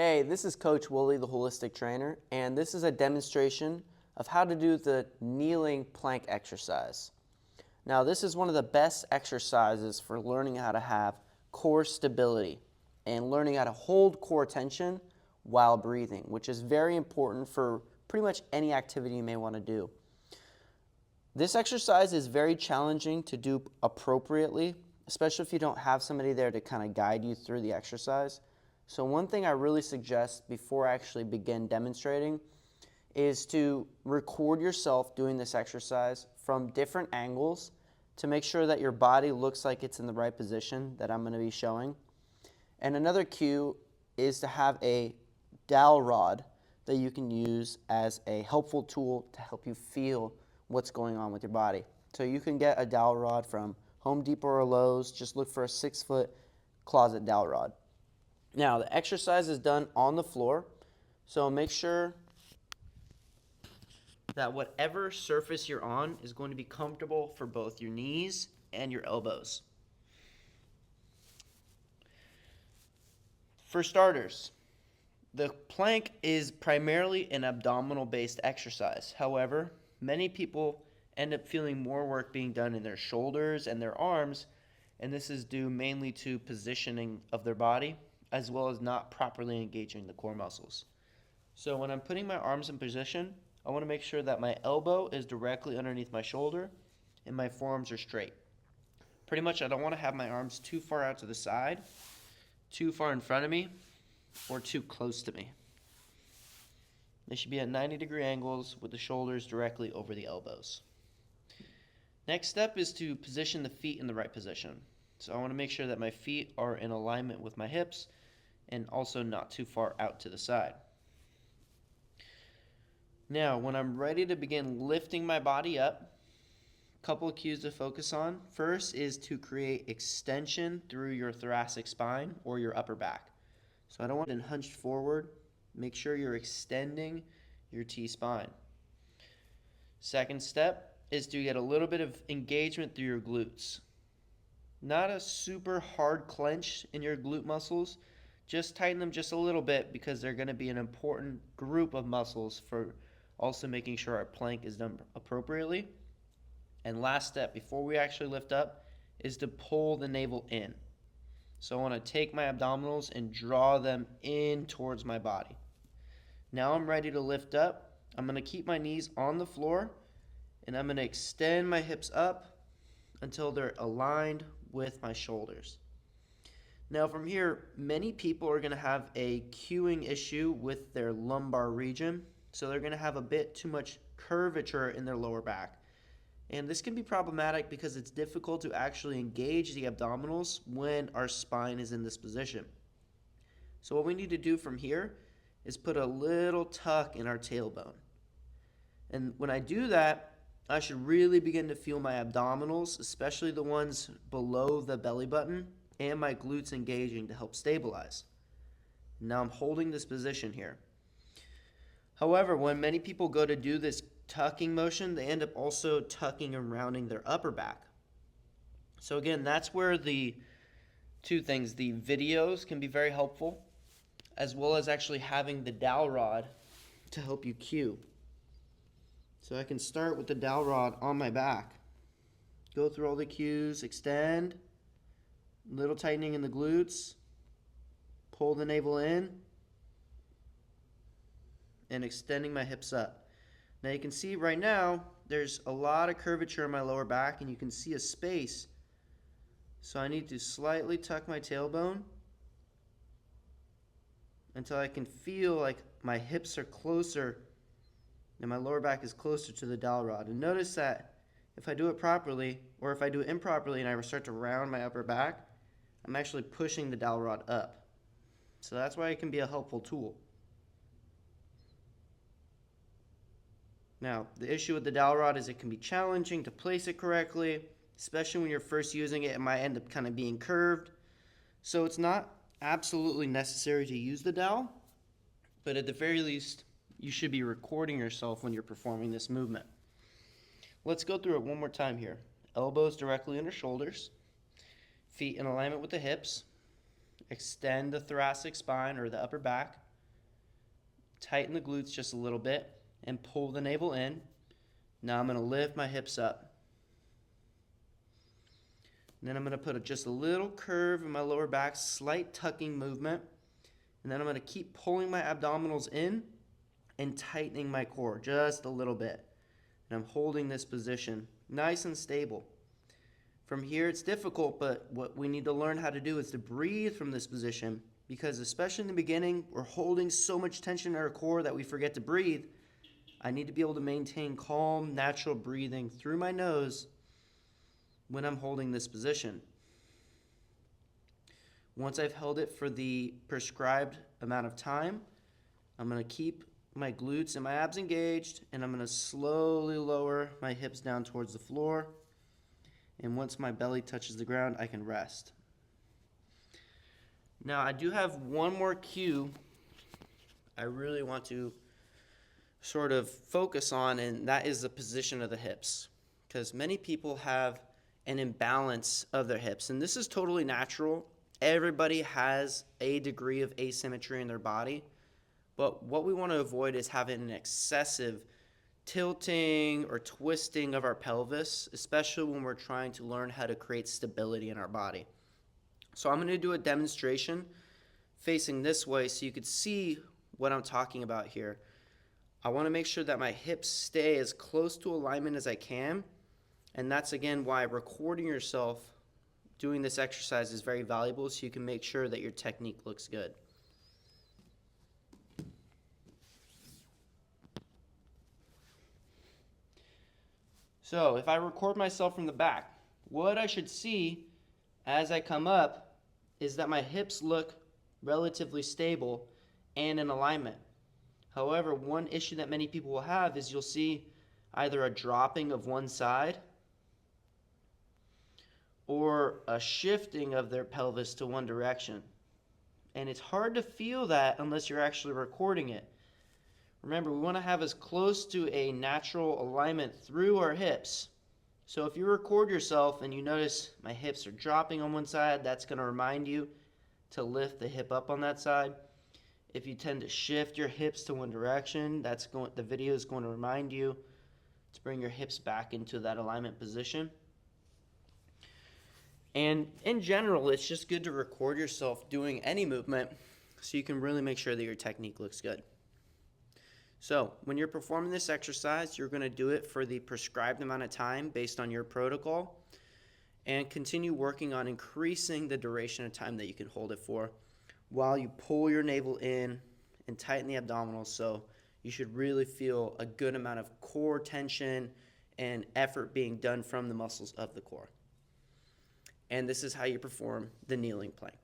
Hey, this is Coach Woolley, the Holistic Trainer, and this is a demonstration of how to do the kneeling plank exercise. Now, this is one of the best exercises for learning how to have core stability and learning how to hold core tension while breathing, which is very important for pretty much any activity you may want to do. This exercise is very challenging to do appropriately, especially if you don't have somebody there to kind of guide you through the exercise. So one thing I really suggest before I actually begin demonstrating is to record yourself doing this exercise from different angles to make sure that your body looks like it's in the right position that I'm going to be showing. And another cue is to have a dowel rod that you can use as a helpful tool to help you feel what's going on with your body. So you can get a dowel rod from Home Depot or Lowe's. Just look for a 6-foot closet dowel rod. Now, the exercise is done on the floor, so make sure that whatever surface you're on is going to be comfortable for both your knees and your elbows. For starters, the plank is primarily an abdominal-based exercise. However, many people end up feeling more work being done in their shoulders and their arms, and this is due mainly to positioning of their body, as well as not properly engaging the core muscles. So when I'm putting my arms in position, I want to make sure that my elbow is directly underneath my shoulder and my forearms are straight. Pretty much I don't want to have my arms too far out to the side, too far in front of me, or too close to me. They should be at 90-degree angles with the shoulders directly over the elbows. Next step is to position the feet in the right position. So I want to make sure that my feet are in alignment with my hips and also not too far out to the side. Now, when I'm ready to begin lifting my body up, a couple of cues to focus on. First is to create extension through your thoracic spine or your upper back. So I don't want it hunched forward. Make sure you're extending your T-spine. Second step is to get a little bit of engagement through your glutes. Not a super hard clench in your glute muscles. Just tighten them just a little bit because they're going to be an important group of muscles for also making sure our plank is done appropriately. And last step, before we actually lift up, is to pull the navel in. So I want to take my abdominals and draw them in towards my body. Now I'm ready to lift up. I'm going to keep my knees on the floor, and I'm going to extend my hips up until they're aligned with my shoulders. Now from here, many people are going to have a cueing issue with their lumbar region, so they're going to have a bit too much curvature in their lower back. And this can be problematic because it's difficult to actually engage the abdominals when our spine is in this position. So what we need to do from here is put a little tuck in our tailbone. And when I do that, I should really begin to feel my abdominals, especially the ones below the belly button, and my glutes engaging to help stabilize. Now I'm holding this position here. However, when many people go to do this tucking motion, they end up also tucking and rounding their upper back. So again, that's where the two things, the videos can be very helpful, as well as actually having the dowel rod to help you cue. So I can start with the dowel rod on my back. Go through all the cues, extend, little tightening in the glutes, pull the navel in, and extending my hips up. Now you can see right now, there's a lot of curvature in my lower back, and you can see a space. So I need to slightly tuck my tailbone until I can feel like my hips are closer and my lower back is closer to the dowel rod. And notice that if I do it properly, or if I do it improperly and I start to round my upper back, I'm actually pushing the dowel rod up. So that's why it can be a helpful tool. Now, the issue with the dowel rod is it can be challenging to place it correctly, especially when you're first using it. It might end up kind of being curved. So it's not absolutely necessary to use the dowel, but at the very least, you should be recording yourself when you're performing this movement. Let's go through it one more time here. Elbows directly under shoulders, feet in alignment with the hips, extend the thoracic spine or the upper back, tighten the glutes just a little bit, and pull the navel in. Now I'm going to lift my hips up. And then I'm going to put just a little curve in my lower back, slight tucking movement. And then I'm going to keep pulling my abdominals in and tightening my core just a little bit. And I'm holding this position nice and stable. From here, it's difficult, but what we need to learn how to do is to breathe from this position, because especially in the beginning, we're holding so much tension in our core that we forget to breathe. I need to be able to maintain calm, natural breathing through my nose when I'm holding this position. Once I've held it for the prescribed amount of time, I'm going to keep my glutes and my abs engaged, and I'm going to slowly lower my hips down towards the floor. And once my belly touches the ground, I can rest. Now, I do have one more cue I really want to sort of focus on, and that is the position of the hips. Because many people have an imbalance of their hips, and this is totally natural. Everybody has a degree of asymmetry in their body, but what we want to avoid is having an excessive tilting or twisting of our pelvis, especially when we're trying to learn how to create stability in our body. So I'm going to do a demonstration facing this way so you could see what I'm talking about here. I want to make sure that my hips stay as close to alignment as I can, and that's again why recording yourself doing this exercise is very valuable, so you can make sure that your technique looks good. So if I record myself from the back, what I should see as I come up is that my hips look relatively stable and in alignment. However, one issue that many people will have is you'll see either a dropping of one side or a shifting of their pelvis to one direction. And it's hard to feel that unless you're actually recording it. Remember, we want to have as close to a natural alignment through our hips. So if you record yourself and you notice my hips are dropping on one side, that's going to remind you to lift the hip up on that side. If you tend to shift your hips to one direction, the video is going to remind you to bring your hips back into that alignment position. And in general, it's just good to record yourself doing any movement so you can really make sure that your technique looks good. So when you're performing this exercise, you're going to do it for the prescribed amount of time based on your protocol, and continue working on increasing the duration of time that you can hold it for while you pull your navel in and tighten the abdominals. So you should really feel a good amount of core tension and effort being done from the muscles of the core. And this is how you perform the kneeling plank.